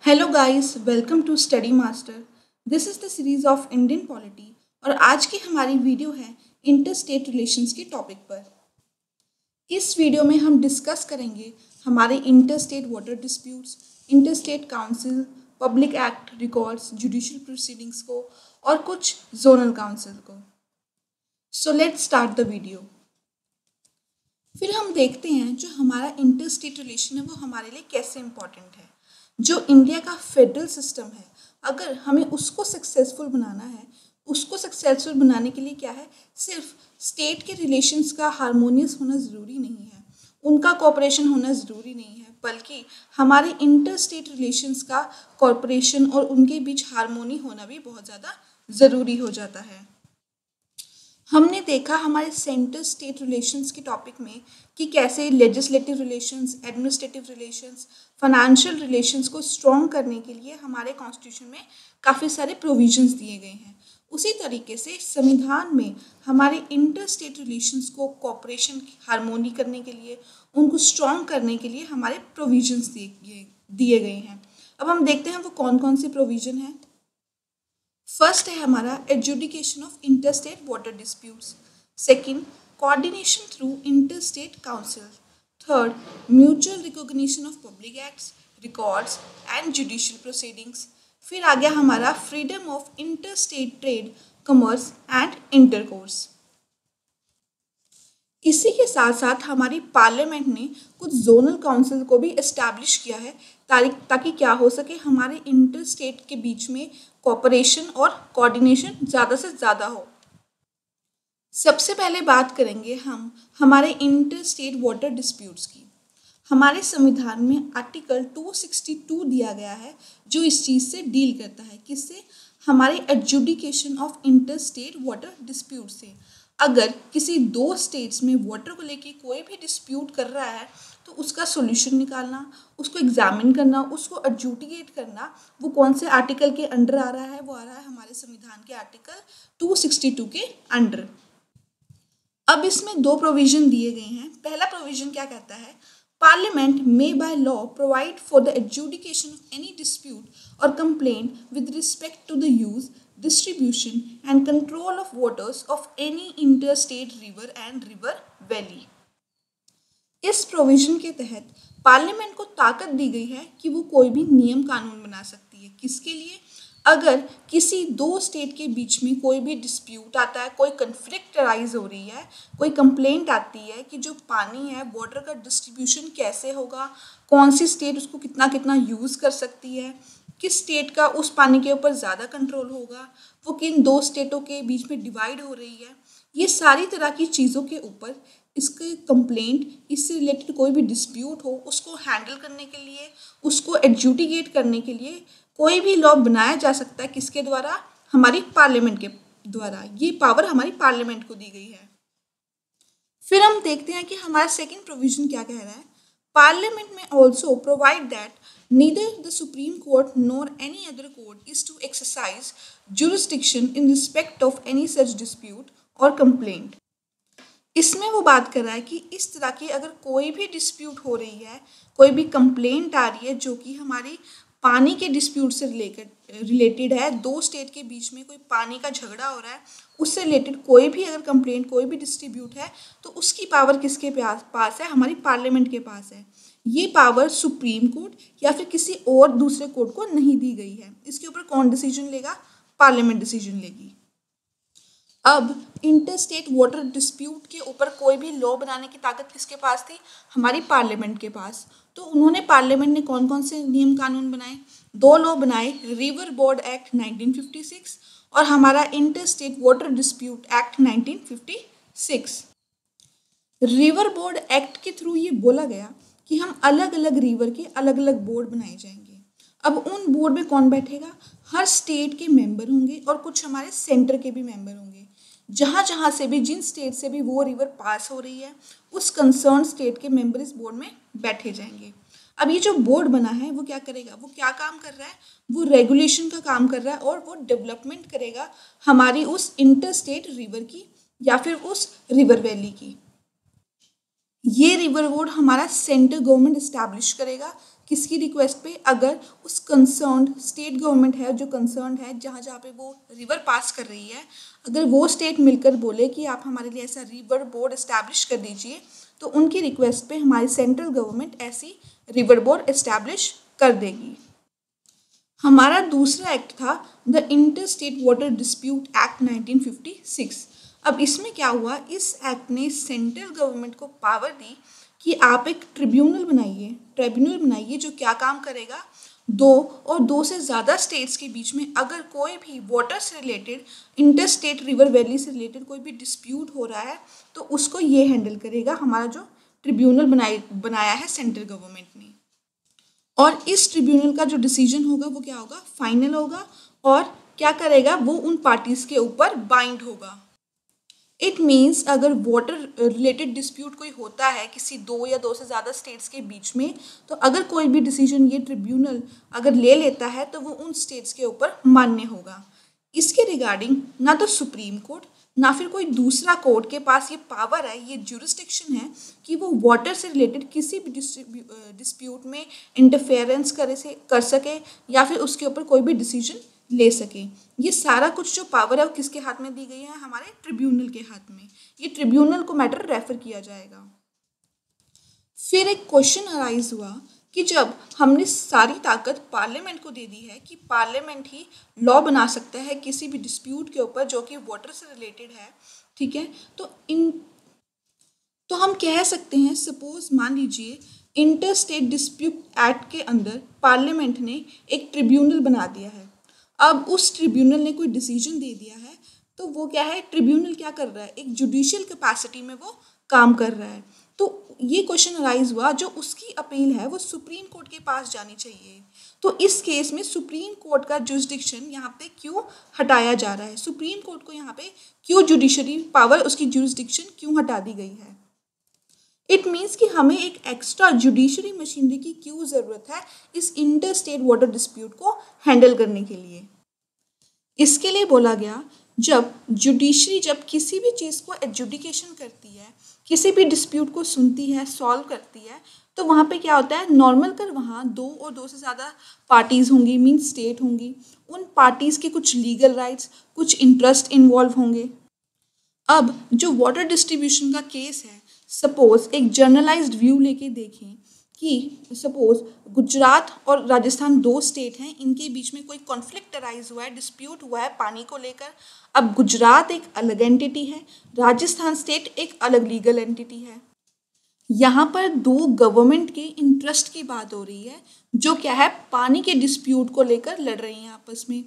Hello guys, welcome to study master. This is the series of Indian polity और आज की हमारी video है इंटर स्टेट रिलेशंस के टॉपिक पर। इस वीडियो में हम डिस्कस करेंगे हमारे inter state water disputes, inter state council, public act records, judicial proceedings को और कुछ जोनल काउंसिल को। So let's start the video. फिर हम देखते हैं जो हमारा इंटर स्टेट रिलेशन है वो हमारे लिए कैसे इम्पोर्टेंट है। जो इंडिया का फेडरल सिस्टम है, अगर हमें उसको सक्सेसफुल बनाना है, उसको सक्सेसफुल बनाने के लिए क्या है, सिर्फ स्टेट के रिलेशंस का हारमोनियस होना ज़रूरी नहीं है, उनका कोऑपरेशन होना ज़रूरी नहीं है, बल्कि हमारे इंटर स्टेट रिलेशंस का कोऑपरेशन और उनके बीच हारमोनी होना भी बहुत ज़्यादा ज़रूरी हो जाता है। हमने देखा हमारे सेंटर स्टेट रिलेशंस के टॉपिक में कि कैसे legislative relations, administrative relations, financial relations को स्ट्रॉन्ग करने के लिए हमारे कॉन्स्टिट्यूशन में काफ़ी सारे प्रोविजंस दिए गए हैं। उसी तरीके से संविधान में हमारे इंटर स्टेट रिलेशंस को कोऑपरेशन, हारमोनी करने के लिए, उनको स्ट्रॉन्ग करने के लिए हमारे प्रोविजंस दिए गए हैं। अब हम देखते हैं वो कौन कौन से प्रोविजन हैं। फर्स्ट है हमारा adjudication of interstate water disputes. Second, coordination through interstate council. Third, mutual recognition of public acts, records and judicial proceedings. फिर आ गया हमारा freedom of interstate trade, commerce and intercourse. इसी के साथ साथ हमारी पार्लियामेंट ने कुछ जोनल काउंसिल को भी एस्टैब्लिश किया है ताकि क्या हो सके, हमारे इंटर स्टेट के बीच में कोऑपरेशन और कोऑर्डिनेशन ज़्यादा से ज़्यादा हो। सबसे पहले बात करेंगे हम हमारे इंटर स्टेट वाटर डिस्प्यूट्स की। हमारे संविधान में आर्टिकल 262 दिया गया है जो इस चीज़ से डील करता है, किससे, हमारे adjudication of inter state water dispute से। अगर किसी दो स्टेट्स में वाटर को लेके कोई भी डिस्प्यूट कर रहा है तो उसका सॉल्यूशन निकालना, उसको एग्जामिन करना, उसको एडजुडिकेट करना, वो कौन से आर्टिकल के अंडर आ रहा है, वो आ रहा है हमारे संविधान के आर्टिकल 262 के अंडर। अब इसमें दो प्रोविजन दिए गए हैं। पहला प्रोविजन क्या कहता है, Parliament may by law provide for the adjudication of any dispute or complaint with respect to the use, distribution and control of waters of any interstate river and river valley. इस provision के तहत parliament को ताकत दी गई है कि वो कोई भी नियम कानून बना सकती है। किसके लिए, अगर किसी दो स्टेट के बीच में कोई भी डिस्प्यूट आता है, कोई कन्फ्लिक्ट राइज हो रही है, कोई कंप्लेंट आती है कि जो पानी है, वाटर का डिस्ट्रीब्यूशन कैसे होगा, कौन सी स्टेट उसको कितना कितना यूज़ कर सकती है, किस स्टेट का उस पानी के ऊपर ज़्यादा कंट्रोल होगा, वो किन दो स्टेटों के बीच में डिवाइड हो रही है, ये सारी तरह की चीज़ों के ऊपर इसके कंप्लेंट, इससे रिलेटेड कोई भी डिस्प्यूट हो उसको हैंडल करने के लिए, उसको एडजुडिकेट करने के लिए कोई भी लॉ बनाया जा सकता है। किसके द्वारा, हमारी पार्लियामेंट के द्वारा। ये पावर हमारी पार्लियामेंट को दी गई है। फिर हम देखते हैं कि हमारा सेकंड प्रोविजन क्या कह रहा है, पार्लियामेंट में also provide that neither the supreme court nor any other court is to exercise jurisdiction in respect of any such dispute और कंप्लेंट। इसमें वो बात कर रहा है कि इस तरह की अगर कोई भी डिस्प्यूट हो रही है, कोई भी कंप्लेंट आ रही है जो कि हमारी पानी के डिस्प्यूट से रिलेटेड है, दो स्टेट के बीच में कोई पानी का झगड़ा हो रहा है, उससे रिलेटेड कोई भी अगर कंप्लेंट, कोई भी डिस्ट्रीब्यूट है, तो उसकी पावर किसके पास है, हमारी पार्लियामेंट के पास है। ये पावर सुप्रीम कोर्ट या फिर किसी और दूसरे कोर्ट को नहीं दी गई है। इसके ऊपर कौन डिसीजन लेगा, पार्लियामेंट डिसीजन लेगी। अब इंटरस्टेट वाटर डिस्प्यूट के ऊपर कोई भी लॉ बनाने की ताकत किसके पास थी, हमारी पार्लियामेंट के पास। तो उन्होंने, पार्लियामेंट ने कौन कौन से नियम कानून बनाए, दो लॉ बनाए, रिवर बोर्ड एक्ट 1956 और हमारा interstate water dispute act 1956। River board act के थ्रू ये बोला गया कि हम अलग अलग रिवर के अलग अलग बोर्ड बनाए जाएंगे। अब उन बोर्ड में कौन बैठेगा, हर स्टेट के मेंबर होंगे और कुछ हमारे सेंटर के भी मेंबर होंगे। जहाँ जहाँ से भी, जिन स्टेट से भी वो रिवर पास हो रही है, उस कंसर्न स्टेट के मेंबर इस बोर्ड में बैठे जाएंगे। अब ये जो बोर्ड बना है वो क्या करेगा, वो क्या काम कर रहा है, वो रेगुलेशन का काम कर रहा है और वो डेवलपमेंट करेगा हमारी उस इंटरस्टेट रिवर की या फिर उस रिवर वैली की। ये रिवर बोर्ड हमारा सेंट्रल गवर्नमेंट इस्टेब्लिश करेगा किसकी रिक्वेस्ट पे? अगर उस कंसर्न्ड स्टेट गवर्नमेंट है जो कंसर्न्ड है जहाँ जहाँ पे वो रिवर पास कर रही है, अगर वो स्टेट मिलकर बोले कि आप हमारे लिए ऐसा रिवर बोर्ड इस्टेब्लिश कर दीजिए, तो उनकी रिक्वेस्ट पे हमारी सेंट्रल गवर्नमेंट ऐसी रिवर बोर्ड इस्टेब्लिश कर देगी। हमारा दूसरा एक्ट था the inter state water dispute act 1956। अब इसमें क्या हुआ, इस एक्ट ने सेंट्रल गवर्नमेंट को पावर दी कि आप एक ट्रिब्यूनल बनाइए जो क्या काम करेगा, दो और दो से ज़्यादा स्टेट्स के बीच में अगर कोई भी वाटर से related, inter state river valley से रिलेटेड कोई भी डिस्प्यूट हो रहा है तो उसको ये हैंडल करेगा हमारा जो ट्रिब्यूनल बनाया है सेंट्रल गवर्नमेंट ने। और इस ट्रिब्यूनल का जो डिसीजन होगा वो क्या होगा, फाइनल होगा, और क्या करेगा, वो उन पार्टीज के ऊपर बाइंड होगा। इट मीन्स अगर वाटर रिलेटेड डिस्प्यूट कोई होता है किसी दो या दो से ज़्यादा स्टेट्स के बीच में, तो अगर कोई भी डिसीजन ये ट्रिब्यूनल अगर ले लेता है तो वो उन स्टेट्स के ऊपर मान्य होगा। इसके रिगार्डिंग ना तो सुप्रीम कोर्ट ना फिर कोई दूसरा कोर्ट के पास ये पावर है, ये ज्यूरिसडिक्शन है कि वो वाटर से रिलेटेड किसी भी डिस्प्यूट में इंटरफेरेंस कर सके या फिर उसके ऊपर कोई भी डिसीजन ले सके। ये सारा कुछ जो पावर है वो किसके हाथ में दी गई है, हमारे ट्रिब्यूनल के हाथ में। ये ट्रिब्यूनल को मैटर रेफर किया जाएगा। फिर एक क्वेश्चन अराइज हुआ कि जब हमने सारी ताकत पार्लियामेंट को दे दी है कि पार्लियामेंट ही लॉ बना सकता है किसी भी डिस्प्यूट के ऊपर जो कि वाटर से रिलेटेड है, ठीक है, तो हम कह सकते हैं, सपोज मान लीजिए इंटर स्टेट डिस्प्यूट एक्ट के अंदर पार्लियामेंट ने एक ट्रिब्यूनल बना दिया है। अब उस ट्रिब्यूनल ने कोई डिसीजन दे दिया है तो वो क्या है, ट्रिब्यूनल क्या कर रहा है, एक जुडिशियल कैपेसिटी में वो काम कर रहा है। तो ये क्वेश्चन अराइज हुआ, जो उसकी अपील है वो सुप्रीम कोर्ट के पास जानी चाहिए। तो इस केस में सुप्रीम कोर्ट का जुरिसडिक्शन यहाँ पे क्यों हटाया जा रहा है, सुप्रीम कोर्ट को यहाँ पे क्यों जुडिशरी पावर, उसकी जुरिसडिक्शन क्यों हटा दी गई है? इट मीन्स कि हमें एक एक्स्ट्रा जुडिशरी मशीनरी की क्यों ज़रूरत है इस इंटर स्टेट वाटर डिस्प्यूट को हैंडल करने के लिए। इसके लिए बोला गया, जब जुडिशरी जब किसी भी चीज़ को एजुडिकेशन करती है, किसी भी डिस्प्यूट को सुनती है, सॉल्व करती है, तो वहाँ पे क्या होता है, नॉर्मल कर वहाँ दो और दो से ज़्यादा पार्टीज़ होंगी, मीन्स स्टेट होंगी। उन पार्टीज़ के कुछ लीगल राइट्स, कुछ इंटरेस्ट इन्वॉल्व होंगे। अब जो वाटर डिस्ट्रीब्यूशन का केस है, सपोज एक जर्नलाइज्ड व्यू लेके देखें कि सपोज गुजरात और राजस्थान दो स्टेट हैं, इनके बीच में कोई कॉन्फ्लिक्ट अराइज हुआ है, डिस्प्यूट हुआ है पानी को लेकर। अब गुजरात एक अलग एंटिटी है, राजस्थान स्टेट एक अलग लीगल एंटिटी है। यहाँ पर दो गवर्नमेंट के इंटरेस्ट की बात हो रही है जो क्या है, पानी के डिस्प्यूट को लेकर लड़ रही हैं आपस में।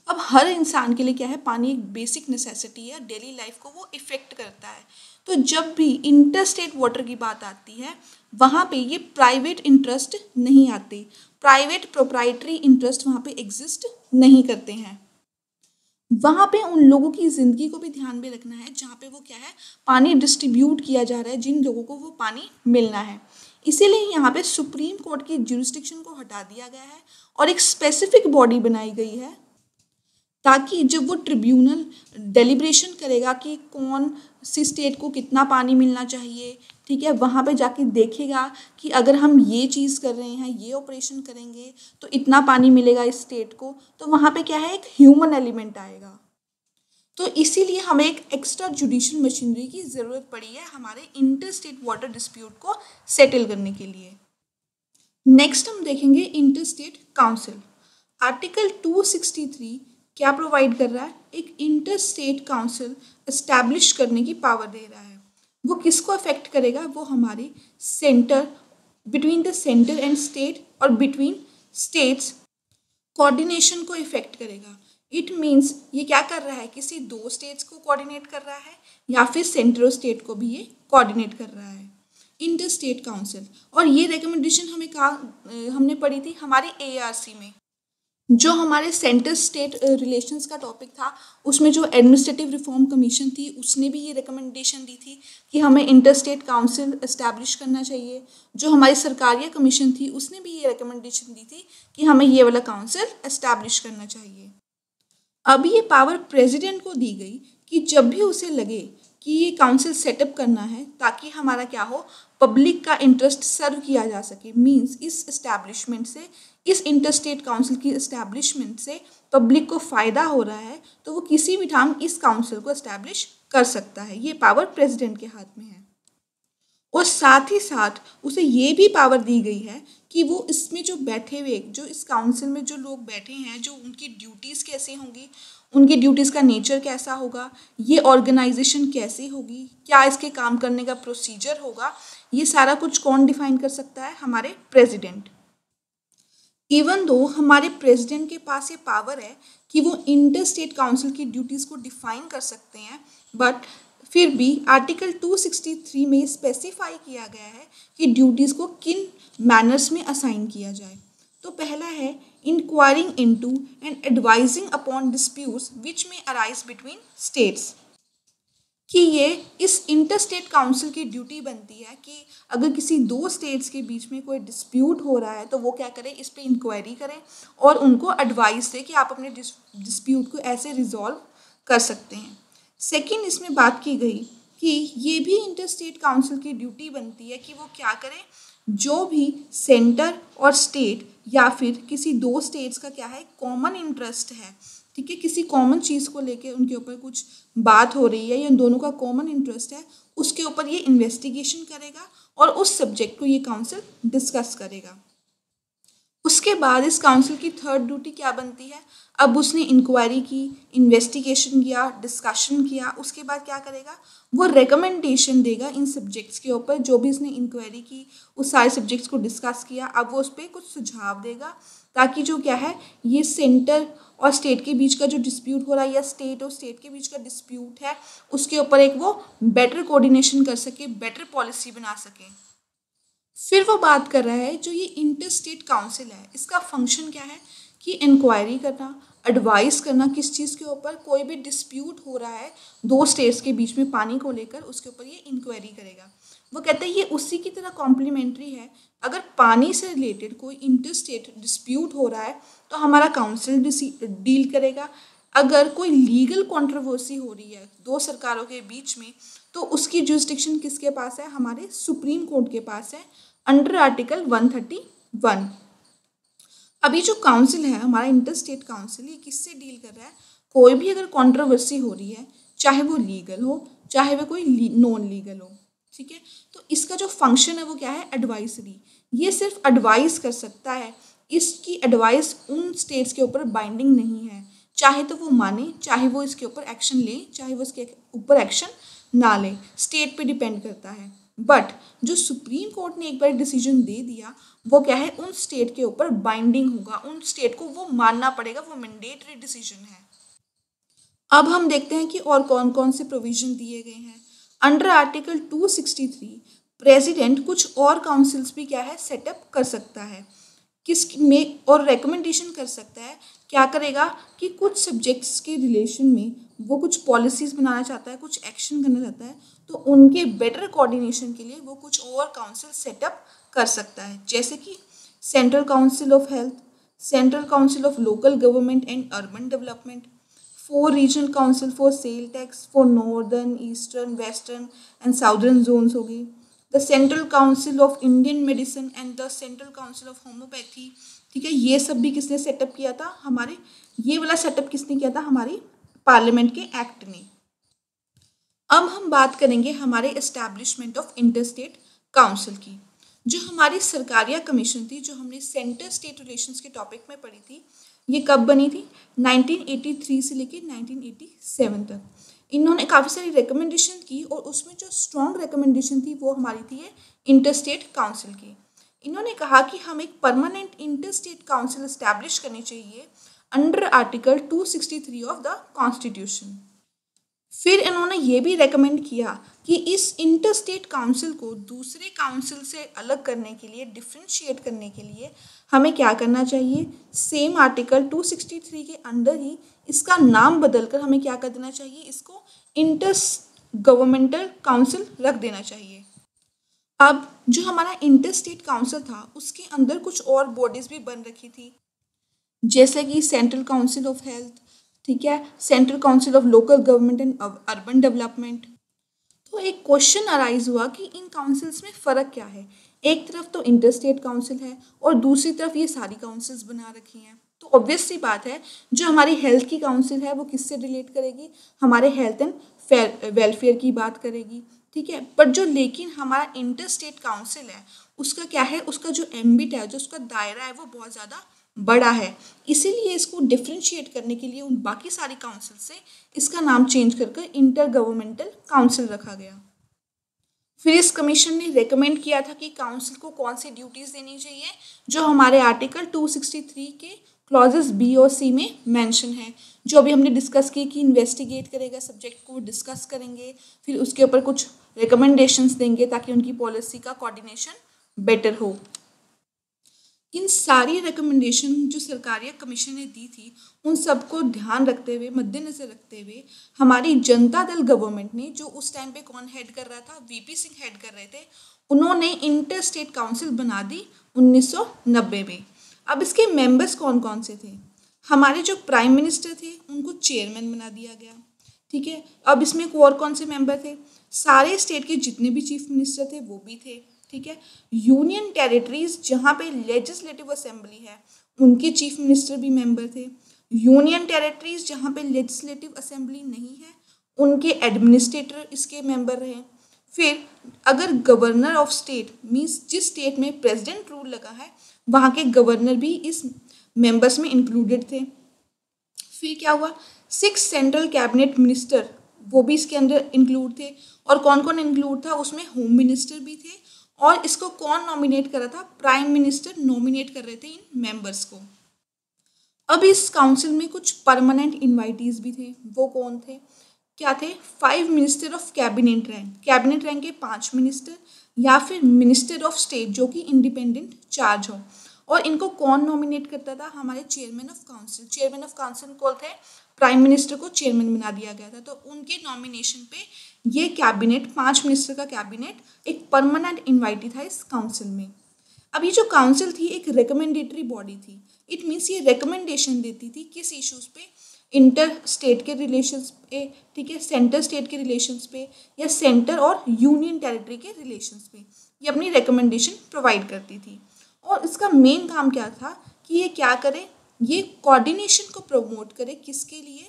अब हर इंसान के लिए क्या है, पानी एक बेसिक नेसेसिटी है, डेली लाइफ को वो इफ़ेक्ट करता है। तो जब भी इंटर स्टेट वाटर की बात आती है वहाँ पे ये प्राइवेट इंटरेस्ट नहीं आते, प्राइवेट प्रोप्राइटरी इंटरेस्ट वहाँ पे एग्जिस्ट नहीं करते हैं। वहाँ पे उन लोगों की ज़िंदगी को भी ध्यान में रखना है जहाँ पे वो क्या है, पानी डिस्ट्रीब्यूट किया जा रहा है, जिन लोगों को वो पानी मिलना है। इसीलिए यहाँ पे सुप्रीम कोर्ट की ज्यूरिसडिक्शन को हटा दिया गया है और एक स्पेसिफिक बॉडी बनाई गई है, ताकि जब वो ट्रिब्यूनल डेलिब्रेशन करेगा कि कौन सी स्टेट को कितना पानी मिलना चाहिए, ठीक है, वहाँ पे जाके देखेगा कि अगर हम ये चीज़ कर रहे हैं, ये ऑपरेशन करेंगे तो इतना पानी मिलेगा इस स्टेट को, तो वहाँ पे क्या है, एक ह्यूमन एलिमेंट आएगा। तो इसीलिए हमें एक एक्स्ट्रा जुडिशियल मशीनरी की ज़रूरत पड़ी है हमारे इंटर स्टेट वाटर डिस्प्यूट को सेटल करने के लिए। नेक्स्ट हम देखेंगे इंटर स्टेट काउंसिल। आर्टिकल 263 क्या प्रोवाइड कर रहा है, एक इंटर स्टेट काउंसिल इस्टेब्लिश करने की पावर दे रहा है। वो किसको अफेक्ट करेगा, वो हमारी centre, between the centre and state और बिटवीन स्टेट्स कोऑर्डिनेशन को इफेक्ट करेगा। इट मीन्स ये क्या कर रहा है, किसी दो स्टेट्स को कोऑर्डिनेट कर रहा है या फिर सेंट्रल स्टेट को भी ये कोऑर्डिनेट कर रहा है, इंटर स्टेट काउंसिल। और ये रिकमेंडेशन हमने पढ़ी थी हमारी ARC में, जो हमारे सेंटर स्टेट रिलेशंस का टॉपिक था, उसमें जो एडमिनिस्ट्रेटिव रिफॉर्म कमीशन थी उसने भी ये रिकमेंडेशन दी थी कि हमें इंटर स्टेट काउंसिल इस्टेब्लिश करना चाहिए। जो हमारी सरकारिया कमीशन थी उसने भी ये रिकमेंडेशन दी थी कि हमें ये वाला काउंसिल इस्टेब्लिश करना चाहिए। अब ये पावर प्रेसिडेंट को दी गई कि जब भी उसे लगे कि ये काउंसिल सेटअप करना है ताकि हमारा क्या हो, पब्लिक का इंटरेस्ट सर्व किया जा सके। मीन्स इस एस्टैब्लिशमेंट से, इस इंटर स्टेट काउंसिल की एस्टैब्लिशमेंट से पब्लिक को फ़ायदा हो रहा है तो वो किसी भी टाइम इस काउंसिल को एस्टैब्लिश कर सकता है। ये पावर प्रेसिडेंट के हाथ में है। और साथ ही साथ उसे ये भी पावर दी गई है कि वो इसमें जो बैठे हुए, जो इस काउंसिल में जो लोग बैठे हैं, जो उनकी ड्यूटीज़ कैसी होंगी, उनकी ड्यूटीज़ का नेचर कैसा होगा, ये ऑर्गेनाइजेशन कैसी होगी, क्या इसके काम करने का प्रोसीजर होगा, ये सारा कुछ कौन डिफाइन कर सकता है? हमारे प्रेसिडेंट। इवन दो हमारे प्रेसिडेंट के पास ये पावर है कि वो इंटर स्टेट काउंसिल की ड्यूटीज़ को डिफाइन कर सकते हैं, बट फिर भी आर्टिकल 263 में स्पेसिफाई किया गया है कि ड्यूटीज़ को किन मैनर्स में असाइन किया जाए। तो पहला है inquiring into and advising upon disputes which में अराइज बिटवीन स्टेट्स, कि ये इस इंटर स्टेट काउंसिल की ड्यूटी बनती है कि अगर किसी दो स्टेट्स के बीच में कोई डिस्प्यूट हो रहा है तो वो क्या करें, इस पे इंक्वायरी करें और उनको एडवाइस दें कि आप अपने डिस्प्यूट को ऐसे रिजॉल्व कर सकते हैं। सेकंड, इसमें बात की गई कि ये भी इंटर स्टेट काउंसिल की ड्यूटी बनती है कि वो क्या करें, जो भी सेंटर और स्टेट या फिर किसी दो स्टेट्स का क्या है, कॉमन इंटरेस्ट है, ठीक है, किसी कॉमन चीज़ को लेके उनके ऊपर कुछ बात हो रही है या इन दोनों का कॉमन इंटरेस्ट है, उसके ऊपर ये इन्वेस्टिगेशन करेगा और उस सब्जेक्ट को ये काउंसिल डिस्कस करेगा। उसके बाद इस काउंसिल की थर्ड ड्यूटी क्या बनती है, अब उसने इंक्वायरी की, इन्वेस्टिगेशन किया, डिस्कशन किया, उसके बाद क्या करेगा, वो रिकमेंडेशन देगा इन सब्जेक्ट्स के ऊपर, जो भी इसने इंक्वायरी की, उस सारे सब्जेक्ट्स को डिस्कस किया, अब वो उस पर कुछ सुझाव देगा ताकि जो क्या है, ये सेंटर और स्टेट के बीच का जो डिस्प्यूट हो रहा है या स्टेट और स्टेट के बीच का डिस्प्यूट है, उसके ऊपर एक वो बेटर कोऑर्डिनेशन कर सके, बेटर पॉलिसी बना सके। फिर वो बात कर रहा है जो ये इंटर स्टेट काउंसिल है, इसका फंक्शन क्या है कि इंक्वायरी करना, एडवाइस करना, किस चीज़ के ऊपर, कोई भी डिस्प्यूट हो रहा है दो स्टेट्स के बीच में पानी को लेकर, उसके ऊपर ये इंक्वायरी करेगा। वो कहते हैं ये उसी की तरह कॉम्प्लीमेंट्री है। अगर पानी से रिलेटेड कोई इंटर स्टेट डिस्प्यूट हो रहा है तो हमारा काउंसिल डील करेगा। अगर कोई लीगल कंट्रोवर्सी हो रही है दो सरकारों के बीच में तो उसकी जुरिस्डिक्शन किसके पास है, हमारे सुप्रीम कोर्ट के पास है, अंडर आर्टिकल 131। अभी जो काउंसिल है हमारा इंटर स्टेट काउंसिल, ये किससे डील कर रहा है, कोई भी अगर कंट्रोवर्सी हो रही है, चाहे वो लीगल हो चाहे वो कोई नॉन लीगल हो, ठीक है, तो इसका जो फंक्शन है वो क्या है, एडवाइजरी। ये सिर्फ एडवाइस कर सकता है, इसकी एडवाइस उन स्टेट्स के ऊपर बाइंडिंग नहीं है, चाहे तो वो माने, चाहे वो इसके ऊपर एक्शन ले, चाहे वो इसके ऊपर एक्शन ना ले, स्टेट पे डिपेंड करता है। बट जो सुप्रीम कोर्ट ने एक बार डिसीजन दे दिया वो क्या है, उन स्टेट के ऊपर बाइंडिंग होगा, उन स्टेट को वो मानना पड़ेगा, वो मैंडेटरी डिसीजन है। अब हम देखते हैं कि और कौन कौन से प्रोविजन दिए गए हैं। अंडर आर्टिकल 263 प्रेसिडेंट कुछ और काउंसिल्स भी क्या है, सेटअप कर सकता है, किस में और रिकमेंडेशन कर सकता है, क्या करेगा कि कुछ सब्जेक्ट्स के रिलेशन में वो कुछ पॉलिसीज़ बनाना चाहता है, कुछ एक्शन करना चाहता है, तो उनके बेटर कोऑर्डिनेशन के लिए वो कुछ और काउंसिल सेटअप कर सकता है, जैसे कि central council of health, central council of local government and urban development, 4 regional council for sale tax for northern, eastern, western and southern zones होगी, the central council of Indian medicine and the central council of homoeopathy, ठीक है, ये सब भी किसने setup किया था, हमारे ये वाला सेटअप किसने किया था, हमारी पार्लियामेंट के एक्ट ने। अब हम बात करेंगे हमारे establishment of inter state council की। जो हमारी सरकारिया कमीशन थी, जो हमने सेंटर स्टेट रिलेशंस के टॉपिक में पढ़ी थी, ये कब बनी थी, 1983 से लेकर 1987 तक। इन्होंने काफ़ी सारी रिकमेंडेशन की और उसमें जो स्ट्रॉन्ग रिकमेंडेशन थी वो हमारी थी इंटर स्टेट काउंसिल की। इन्होंने कहा कि हम एक permanent inter state council establish करनी चाहिए under article 263 of the constitution. फिर इन्होंने ये भी रेकमेंड किया कि इस इंटर स्टेट काउंसिल को दूसरे काउंसिल से अलग करने के लिए, डिफ्रेंशिएट करने के लिए हमें क्या करना चाहिए, सेम आर्टिकल 263 के अंडर ही इसका नाम बदलकर हमें क्या कर देना चाहिए, इसको इंटर गवर्नमेंटल काउंसिल रख देना चाहिए। अब जो हमारा इंटर स्टेट काउंसिल था उसके अंदर कुछ और बॉडीज़ भी बन रखी थी, जैसे कि सेंट्रल काउंसिल ऑफ हेल्थ, ठीक है, central council of local government and urban development. तो एक क्वेश्चन अराइज हुआ कि इन काउंसिल्स में फ़र्क क्या है। एक तरफ तो इंटर स्टेट काउंसिल है और दूसरी तरफ ये सारी काउंसिल्स बना रखी हैं। तो ऑब्वियस सी बात है, जो हमारी हेल्थ की काउंसिल है वो किससे रिलेट करेगी, हमारे हेल्थ एंड वेलफेयर की बात करेगी, ठीक है। पर जो लेकिन हमारा इंटर स्टेट काउंसिल है उसका क्या है, उसका जो एम्बिट है, जो उसका दायरा है वो बहुत ज़्यादा बड़ा है। इसीलिए इसको डिफ्रेंशिएट करने के लिए उन बाकी सारी काउंसिल से इसका नाम चेंज करके इंटर गवर्नमेंटल काउंसिल रखा गया। फिर इस कमीशन ने रेकमेंड किया था कि काउंसिल को कौन सी ड्यूटीज़ देनी चाहिए, जो हमारे आर्टिकल 263 के क्लॉजेस बी और सी में मेंशन है। जो अभी हमने डिस्कस की कि इन्वेस्टिगेट करेगा, सब्जेक्ट को डिस्कस करेंगे, फिर उसके ऊपर कुछ रिकमेंडेशंस देंगे ताकि उनकी पॉलिसी का कोऑर्डिनेशन बेटर हो। इन सारी रिकमेंडेशन जो सरकार या कमीशन ने दी थी, उन सबको ध्यान रखते हुए, मद्देनजर रखते हुए, हमारी जनता दल गवर्नमेंट ने, जो उस टाइम पे कौन हेड कर रहा था, वीपी सिंह हेड कर रहे थे, उन्होंने इंटर स्टेट काउंसिल बना दी 1990 में। अब इसके मेंबर्स कौन कौन से थे, हमारे जो प्राइम मिनिस्टर थे उनको चेयरमैन बना दिया गया, ठीक है। अब इसमें और कौन से मेंबर थे, सारे स्टेट के जितने भी चीफ मिनिस्टर थे वो भी थे, ठीक है। यूनियन टेरिटरीज जहाँ पे लेजिस्लेटिव असेंबली है उनके चीफ मिनिस्टर भी मेंबर थे। यूनियन टेरिटरीज जहाँ पे लेजिस्लेटिव असेंबली नहीं है उनके एडमिनिस्ट्रेटर इसके मेंबर रहे। फिर अगर गवर्नर ऑफ स्टेट मीन्स जिस स्टेट में प्रेसिडेंट रूल लगा है वहाँ के गवर्नर भी इस मेंबर्स में इंक्लूडेड थे। फिर क्या हुआ, 6 सेंट्रल कैबिनेट मिनिस्टर वो भी इसके अंदर इंक्लूड थे। और कौन कौन इंक्लूड था उसमें, होम मिनिस्टर भी थे। और इसको कौन नॉमिनेट कर रहा था, प्राइम मिनिस्टर नॉमिनेट कर रहे थे इन मेंबर्स को। अब इस काउंसिल में कुछ परमानेंट इनवाइटीज भी थे, वो कौन थे, क्या थे, 5 minister of cabinet rank, cabinet rank के 5 मिनिस्टर, या फिर मिनिस्टर ऑफ स्टेट जो कि इंडिपेंडेंट चार्ज हो। और इनको कौन नॉमिनेट करता था, हमारे chairman of council. Chairman of council कौन थे, प्राइम मिनिस्टर को चेयरमैन बना दिया गया था। तो उनके नॉमिनेशन पे ये कैबिनेट, 5 मिनिस्टर का कैबिनेट एक परमानेंट इन्वाइटी था इस काउंसिल में। अब ये जो काउंसिल थी एक रिकमेंडेटरी बॉडी थी। इट मीन्स ये रिकमेंडेशन देती थी किस इश्यूज पे, इंटर स्टेट के रिलेशंस पे, ठीक है, सेंटर स्टेट के रिलेशंस पे, या सेंटर और यूनियन टेरिटरी के रिलेशंस पे ये अपनी रिकमेंडेशन प्रोवाइड करती थी। और इसका मेन काम क्या था कि ये क्या करे, ये कोऑर्डिनेशन को प्रमोट करे, किसके लिए,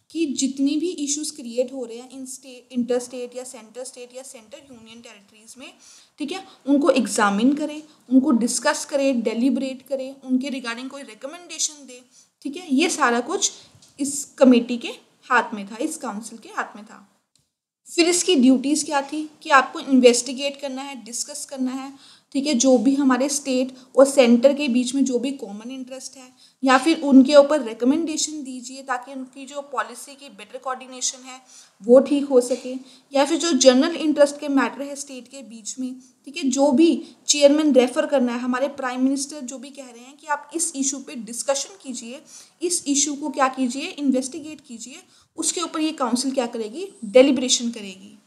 कि जितनी भी इश्यूज क्रिएट हो रहे हैं इन स्टेट, इंटर स्टेट या सेंटर यूनियन टेरिटरीज में, ठीक है, उनको एग्जामिन करे, उनको डिस्कस करे, डेलिब्रेट करे, उनके रिगार्डिंग कोई रिकमेंडेशन दे, ठीक है। ये सारा कुछ इस कमेटी के हाथ में था, इस काउंसिल के हाथ में था। फिर इसकी ड्यूटीज़ क्या थी कि आपको इन्वेस्टिगेट करना है, डिस्कस करना है, ठीक है, जो भी हमारे स्टेट और सेंटर के बीच में जो भी कॉमन इंटरेस्ट है, या फिर उनके ऊपर रिकमेंडेशन दीजिए ताकि उनकी जो पॉलिसी की बेटर कोऑर्डिनेशन है वो ठीक हो सके, या फिर जो जनरल इंटरेस्ट के मैटर है स्टेट के बीच में, ठीक है, जो भी चेयरमैन रेफर करना है, हमारे प्राइम मिनिस्टर जो भी कह रहे हैं कि आप इस इशू पे डिस्कशन कीजिए, इस इशू को क्या कीजिए, इन्वेस्टिगेट कीजिए, उसके ऊपर ये काउंसिल क्या करेगी, डेलिब्रेशन करेगी,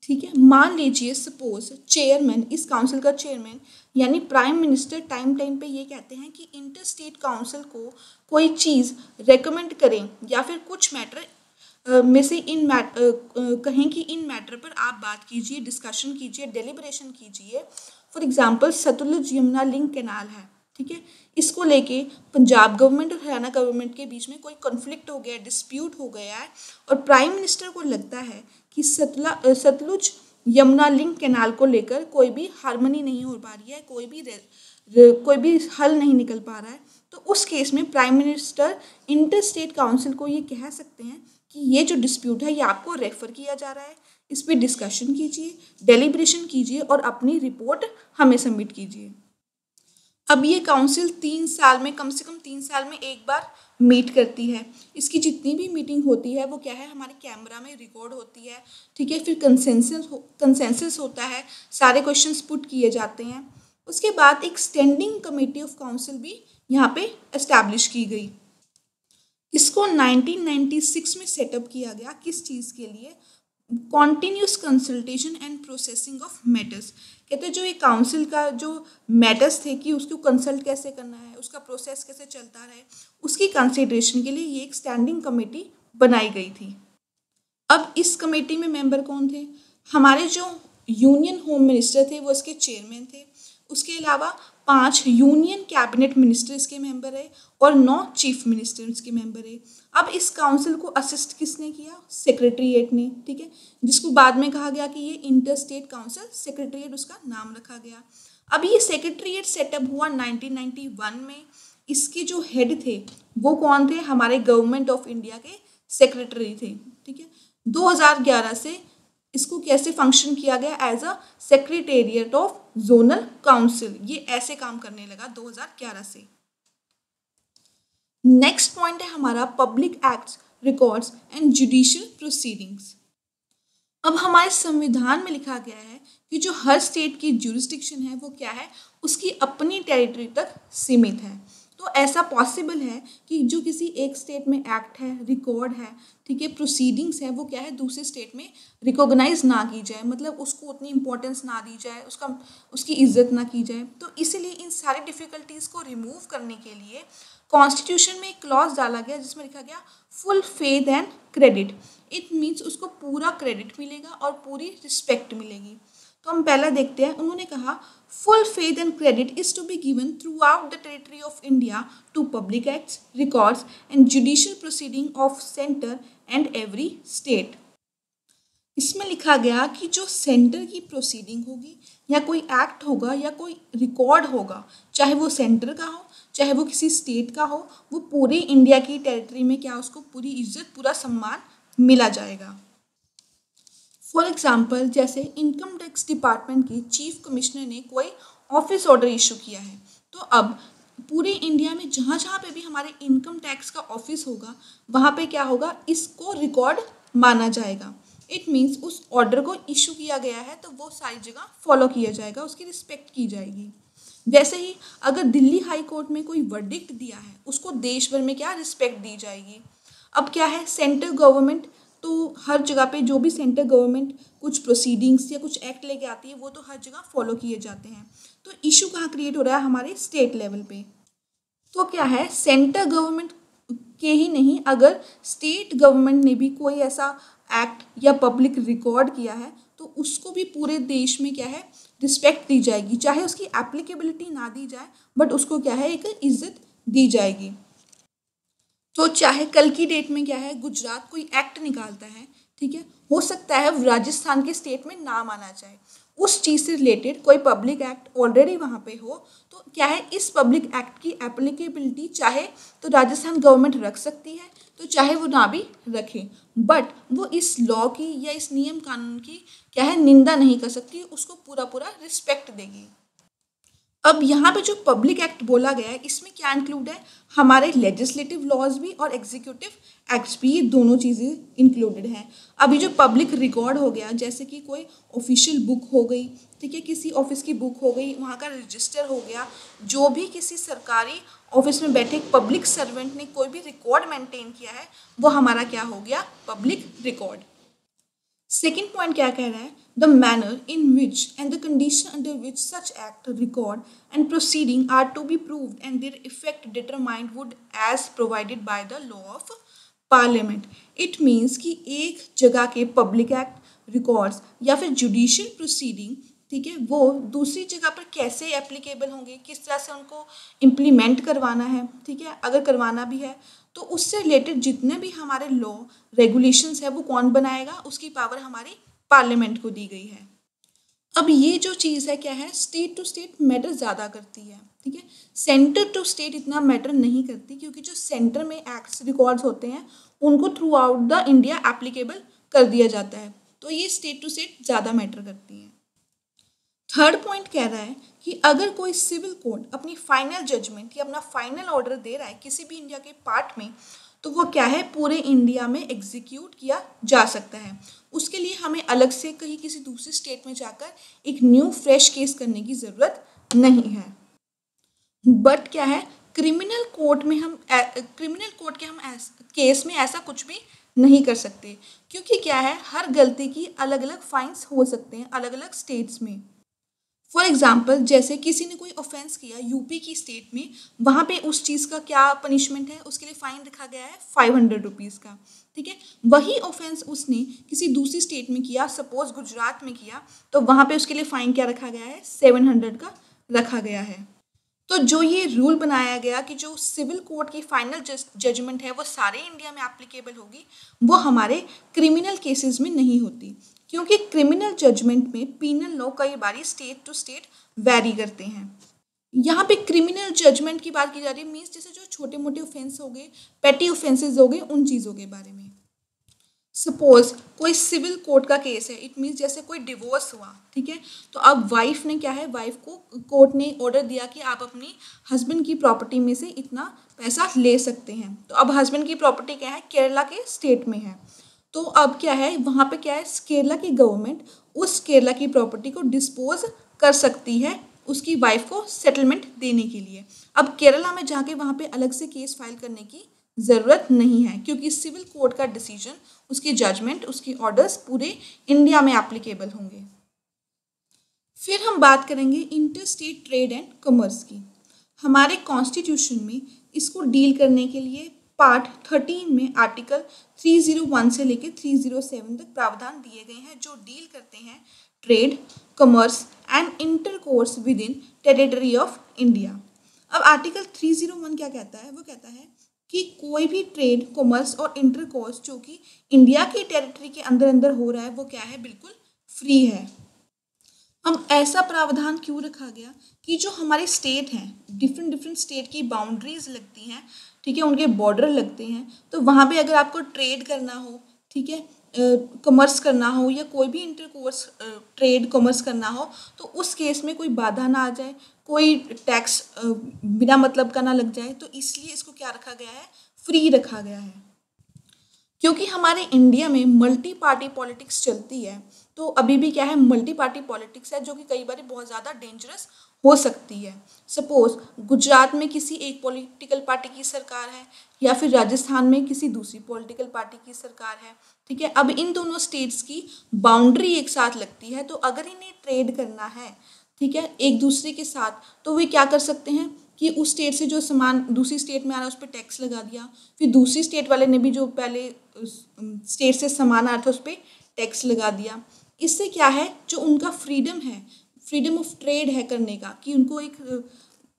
ठीक है। मान लीजिए सपोज चेयरमैन, इस काउंसिल का चेयरमैन यानी प्राइम मिनिस्टर टाइम टाइम पे ये कहते हैं कि इंटर स्टेट काउंसिल को कोई चीज़ रेकमेंड करें, या फिर कुछ मैटर में से कहें कि इन मैटर पर आप बात कीजिए, डिस्कशन कीजिए, डेलिब्रेशन कीजिए। For example Sutlej Yamuna link canal है, ठीक है, इसको लेके पंजाब गवर्नमेंट और हरियाणा गवर्नमेंट के बीच में कोई कॉन्फ्लिक्ट हो गया, डिस्प्यूट हो गया है, और प्राइम मिनिस्टर को लगता है कि सतलुज यमुना लिंक कैनाल को लेकर कोई भी हार्मनी नहीं हो पा रही है, कोई भी हल नहीं निकल पा रहा है। तो उस केस में prime minister inter state council को ये कह सकते हैं कि ये जो डिस्प्यूट है ये आपको रेफर किया जा रहा है, इस पर डिस्कशन कीजिए, डेलिब्रेशन कीजिए और अपनी रिपोर्ट हमें सबमिट कीजिए। अब ये काउंसिल 3 साल में, कम से कम 3 साल में एक बार मीट करती है। इसकी जितनी भी मीटिंग होती है वो क्या है, हमारे कैमरा में रिकॉर्ड होती है, ठीक है। फिर कंसेंसस होता है, सारे क्वेश्चंस पुट किए जाते हैं। उसके बाद एक स्टैंडिंग कमेटी ऑफ काउंसिल भी यहाँ पे एस्टैब्लिश की गई। इसको 1996 में सेटअप किया गया, किस चीज़ के लिए, continuous consultation and processing of matters. कहते हैं जो ये काउंसिल का जो मैटर्स थे कि उसको कंसल्ट कैसे करना है, उसका प्रोसेस कैसे चलता रहे, उसकी कंसिडरेशन के लिए ये एक स्टैंडिंग कमेटी बनाई गई थी। अब इस कमेटी में मेंबर कौन थे, हमारे जो यूनियन होम मिनिस्टर थे वो इसके चेयरमैन थे। उसके अलावा 5 यूनियन कैबिनेट मिनिस्टर इसके मेंबर है और 9 चीफ मिनिस्टर इसके मेंबर है। अब इस काउंसिल को असिस्ट किसने किया? सेक्रेटरीट ने, ठीक है, जिसको बाद में कहा गया कि ये इंटर स्टेट काउंसिल, सेक्रेटरीट उसका नाम रखा गया। अब ये सेक्रेटरीट सेटअप हुआ 1991 में। इसके जो हेड थे वो कौन थे? हमारे गवर्नमेंट ऑफ इंडिया के सेक्रेटरी थे, ठीक है। 2011 से इसको कैसे फंक्शन किया गया? As a secretariat of zonal council. ये ऐसे काम करने लगा 2011 से। नेक्स्ट पॉइंट है हमारा public acts, records and judicial proceedings. अब हमारे संविधान में लिखा गया है कि जो हर स्टेट की ज्यूरिस्डिक्शन है वो क्या है? उसकी अपनी टेरिटरी तक सीमित है। तो ऐसा पॉसिबल है कि जो किसी एक स्टेट में एक्ट है, रिकॉर्ड है, ठीक है, प्रोसीडिंग्स है, वो क्या है दूसरे स्टेट में रिकॉग्नाइज ना की जाए, मतलब उसको उतनी इंपॉर्टेंस ना दी जाए, उसकी इज्जत ना की जाए। तो इसीलिए इन सारी डिफिकल्टीज को रिमूव करने के लिए कॉन्स्टिट्यूशन में एक क्लॉज डाला गया जिसमें लिखा गया full faith and credit. It means उसको पूरा क्रेडिट मिलेगा और पूरी रिस्पेक्ट मिलेगी। तो हम पहला देखते हैं। उन्होंने कहा full faith and credit is to be given throughout the territory of India to public acts, records and judicial proceeding of centre and every state. इसमें लिखा गया कि जो सेंटर की प्रोसीडिंग होगी या कोई एक्ट होगा या कोई रिकॉर्ड होगा, चाहे वो सेंटर का हो चाहे वो किसी स्टेट का हो, वो पूरे इंडिया की टेरिटरी में क्या उसको पूरी इज्जत, पूरा सम्मान मिला जाएगा। फॉर एग्जाम्पल, जैसे इनकम टैक्स डिपार्टमेंट के चीफ कमिश्नर ने कोई ऑफिस ऑर्डर इशू किया है, तो अब पूरे इंडिया में जहाँ जहाँ पे भी हमारे इनकम टैक्स का ऑफिस होगा वहाँ पे क्या होगा? इसको रिकॉर्ड माना जाएगा। इट मीन्स उस ऑर्डर को इशू किया गया है तो वो सारी जगह फॉलो किया जाएगा, उसकी रिस्पेक्ट की जाएगी। वैसे ही अगर दिल्ली हाई कोर्ट में कोई वर्डिक्ट दिया है उसको देश भर में क्या रिस्पेक्ट दी जाएगी। अब क्या है, सेंट्रल गवर्नमेंट तो हर जगह पे जो भी सेंट्रल गवर्नमेंट कुछ प्रोसीडिंग्स या कुछ एक्ट लेके आती है वो तो हर जगह फॉलो किए जाते हैं। तो इशू कहाँ क्रिएट हो रहा है? हमारे स्टेट लेवल पे। तो क्या है, सेंट्रल गवर्नमेंट के ही नहीं, अगर स्टेट गवर्नमेंट ने भी कोई ऐसा एक्ट या पब्लिक रिकॉर्ड किया है तो उसको भी पूरे देश में क्या है रिस्पेक्ट दी जाएगी, चाहे उसकी एप्लीकेबिलिटी ना दी जाए बट उसको क्या है एक इज्जत दी जाएगी। तो चाहे कल की डेट में क्या है गुजरात कोई एक्ट निकालता है, ठीक है, हो सकता है राजस्थान के स्टेट में ना माना जाए, उस चीज़ से रिलेटेड कोई पब्लिक एक्ट ऑलरेडी वहाँ पे हो, तो क्या है इस पब्लिक एक्ट की एप्लीकेबिलिटी चाहे तो राजस्थान गवर्नमेंट रख सकती है तो चाहे वो ना भी रखे, बट वो इस लॉ की या इस नियम कानून की क्या है निंदा नहीं कर सकती, उसको पूरा पूरा रिस्पेक्ट देगी। अब यहाँ पे जो पब्लिक एक्ट बोला गया है इसमें क्या इंक्लूड है? हमारे लेजिस्लेटिव लॉज भी और एग्जीक्यूटिव एक्ट्स भी, ये दोनों चीज़ें इंक्लूडेड हैं। अभी जो पब्लिक रिकॉर्ड हो गया, जैसे कि कोई ऑफिशियल बुक हो गई, ठीक है, किसी ऑफिस की बुक हो गई, वहाँ का रजिस्टर हो गया, जो भी किसी सरकारी ऑफिस में बैठे पब्लिक सर्वेंट ने कोई भी रिकॉर्ड मेंटेन किया है वो हमारा क्या हो गया? Public record. सेकेंड पॉइंट क्या कह रहा है? The manner in which and the condition under which such act, record and proceeding are to be proved and their effect determined would as provided by the law of parliament. It means कि एक जगह के public act, records या फिर judicial proceeding, ठीक है, वो दूसरी जगह पर कैसे एप्लीकेबल होंगे, किस तरह से उनको इम्प्लीमेंट करवाना है, ठीक है, अगर करवाना भी है तो उससे रिलेटेड जितने भी हमारे लॉ रेगुलेशंस है वो कौन बनाएगा? उसकी पावर हमारी पार्लियामेंट को दी गई है। अब ये जो चीज़ है क्या है, स्टेट टू स्टेट मैटर ज़्यादा करती है, ठीक है, सेंटर टू स्टेट इतना मैटर नहीं करती, क्योंकि जो सेंटर में एक्ट्स रिकॉर्ड्स होते हैं उनको through out the India applicable कर दिया जाता है, तो ये स्टेट टू स्टेट ज़्यादा मैटर करती हैं। थर्ड पॉइंट कह रहा है कि अगर कोई सिविल कोर्ट अपनी फाइनल जजमेंट या अपना फाइनल ऑर्डर दे रहा है किसी भी इंडिया के पार्ट में, तो वो क्या है पूरे इंडिया में एग्जीक्यूट किया जा सकता है। उसके लिए हमें अलग से कहीं किसी दूसरे स्टेट में जाकर एक न्यू फ्रेश केस करने की ज़रूरत नहीं है। बट क्या है, क्रिमिनल कोर्ट के हम केस में ऐसा कुछ भी नहीं कर सकते, क्योंकि क्या है हर गलती की अलग अलग फाइन्स हो सकते हैं अलग अलग स्टेट्स में। फॉर एग्जाम्पल जैसे किसी ने कोई ऑफेंस किया यूपी की स्टेट में, वहाँ पे उस चीज़ का क्या पनिशमेंट है, उसके लिए फाइन रखा गया है 500 रुपीज़ का। ठीक है, वही ऑफेंस उसने किसी दूसरी स्टेट में किया, सपोज गुजरात में किया, तो वहाँ पे उसके लिए फाइन क्या रखा गया है, 700 का रखा गया है। तो जो ये रूल बनाया गया कि जो सिविल कोर्ट की फाइनल जजमेंट है वो सारे इंडिया में एप्लीकेबल होगी, वो हमारे क्रिमिनल केसेस में नहीं होती, क्योंकि क्रिमिनल जजमेंट में पीनल लॉ कई बारी स्टेट टू स्टेट वैरी करते हैं। यहाँ पे क्रिमिनल जजमेंट की बात की जा रही है, मीन्स जैसे जो छोटे मोटे ऑफेंस हो गए, पेटी ऑफेंसेस हो गए, उन चीज़ों के बारे में। सपोज कोई सिविल कोर्ट का केस है, इट मीन्स जैसे कोई डिवोर्स हुआ, ठीक है, तो अब वाइफ ने क्या है, वाइफ को कोर्ट ने ऑर्डर दिया कि आप अपनी हस्बैंड की प्रॉपर्टी में से इतना पैसा ले सकते हैं। तो अब हस्बैंड की प्रॉपर्टी क्या है, केरला के स्टेट में है, तो अब क्या है, वहाँ पे क्या है, केरला की गवर्नमेंट उस केरला की प्रॉपर्टी को डिस्पोज कर सकती है उसकी वाइफ को सेटलमेंट देने के लिए। अब केरला में जाके वहाँ पे अलग से केस फाइल करने की ज़रूरत नहीं है, क्योंकि सिविल कोर्ट का डिसीजन, उसकी जजमेंट, उसकी ऑर्डर्स पूरे इंडिया में एप्लीकेबल होंगे। फिर हम बात करेंगे inter state trade and commerce की। हमारे कॉन्स्टिट्यूशन में इसको डील करने के लिए पार्ट 13 में आर्टिकल 301 से लेकर 307 तक प्रावधान दिए गए हैं, जो डील करते हैं trade, commerce and intercourse with in territory of India. अब आर्टिकल 301 क्या कहता है, वो कहता है कि कोई भी ट्रेड, कॉमर्स और इंटरकोर्स जो कि इंडिया की टेरिटरी के अंदर अंदर हो रहा है, वो क्या है, बिल्कुल फ्री है। हम ऐसा प्रावधान क्यों रखा गया कि जो हमारे स्टेट हैं, डिफरेंट डिफरेंट स्टेट की बाउंड्रीज लगती हैं, ठीक है, उनके बॉर्डर लगते हैं, तो वहाँ पे अगर आपको ट्रेड करना हो, ठीक है, कॉमर्स करना हो या कोई भी इंटरकोर्स ट्रेड कॉमर्स करना हो, तो उस केस में कोई बाधा ना आ जाए, कोई टैक्स बिना मतलब का ना लग जाए, तो इसलिए इसको क्या रखा गया है, फ्री रखा गया है। क्योंकि हमारे इंडिया में मल्टी पार्टी पॉलिटिक्स चलती है, तो अभी भी क्या है, मल्टी पार्टी पॉलिटिक्स है, जो कि कई बार बहुत ज़्यादा डेंजरस हो सकती है। सपोज गुजरात में किसी एक पॉलिटिकल पार्टी की सरकार है, या फिर राजस्थान में किसी दूसरी पॉलिटिकल पार्टी की सरकार है, ठीक है, अब इन दोनों स्टेट्स की बाउंड्री एक साथ लगती है, तो अगर इन्हें ट्रेड करना है, ठीक है, एक दूसरे के साथ, तो वे क्या कर सकते हैं कि उस स्टेट से जो सामान दूसरी स्टेट में आ रहा है उस पर टैक्स लगा दिया, फिर दूसरी स्टेट वाले ने भी जो पहले स्टेट से सामान आ रहा था उस पर टैक्स लगा दिया। इससे क्या है, जो उनका फ्रीडम है, फ्रीडम ऑफ ट्रेड है करने का, कि उनको एक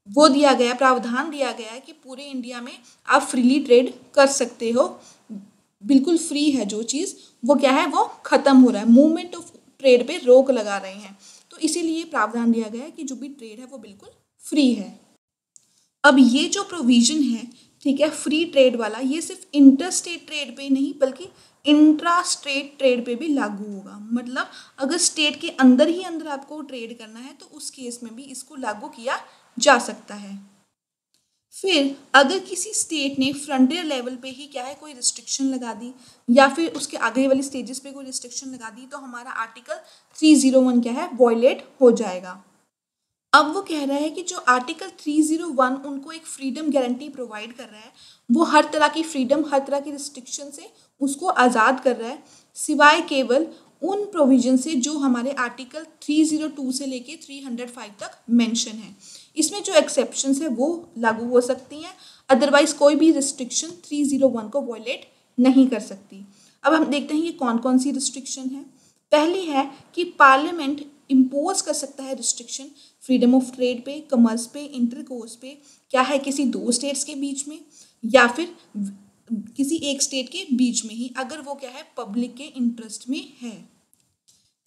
वो दिया गया, प्रावधान दिया गया है कि पूरे इंडिया में आप फ्रीली ट्रेड कर सकते हो, बिल्कुल फ्री है जो चीज़, वो क्या है, वो ख़त्म हो रहा है, मूवमेंट ऑफ ट्रेड पे रोक लगा रहे हैं, तो इसीलिए प्रावधान दिया गया है कि जो भी ट्रेड है वो बिल्कुल फ्री है। अब ये जो प्रोविजन है, ठीक है, फ्री ट्रेड वाला, ये सिर्फ इंटर स्टेट ट्रेड पे नहीं बल्कि इंट्रा स्टेट ट्रेड पे भी लागू होगा। मतलब अगर स्टेट के अंदर ही अंदर आपको ट्रेड करना है तो उस केस में भी इसको लागू किया जा सकता है। फिर अगर किसी स्टेट ने फ्रंटियर लेवल पे ही क्या है, कोई रिस्ट्रिक्शन लगा दी, या फिर उसके आगे वाली स्टेजेस पे कोई रिस्ट्रिक्शन लगा दी, तो हमारा आर्टिकल 301 क्या है, वॉयलेट हो जाएगा। अब वो कह रहा है कि जो आर्टिकल 301 उनको एक फ्रीडम गारंटी प्रोवाइड कर रहा है, वो हर तरह की फ्रीडम, हर तरह की रिस्ट्रिक्शन से उसको आज़ाद कर रहा है, सिवाय केवल उन प्रोविजन से जो हमारे आर्टिकल 302 से लेके 305 तक मेंशन है। इसमें जो एक्सेप्शंस है वो लागू हो सकती हैं, अदरवाइज कोई भी रिस्ट्रिक्शन 301 को वॉयलेट नहीं कर सकती। अब हम देखते हैं ये कौन कौन सी रिस्ट्रिक्शन है। पहली है कि पार्लियामेंट इम्पोज कर सकता है रिस्ट्रिक्शन फ्रीडम ऑफ ट्रेड पे, कॉमर्स पे, इंटरकोर्स पे, क्या है, किसी दो स्टेट्स के बीच में या फिर किसी एक स्टेट के बीच में ही, अगर वो क्या है, पब्लिक के इंटरेस्ट में है।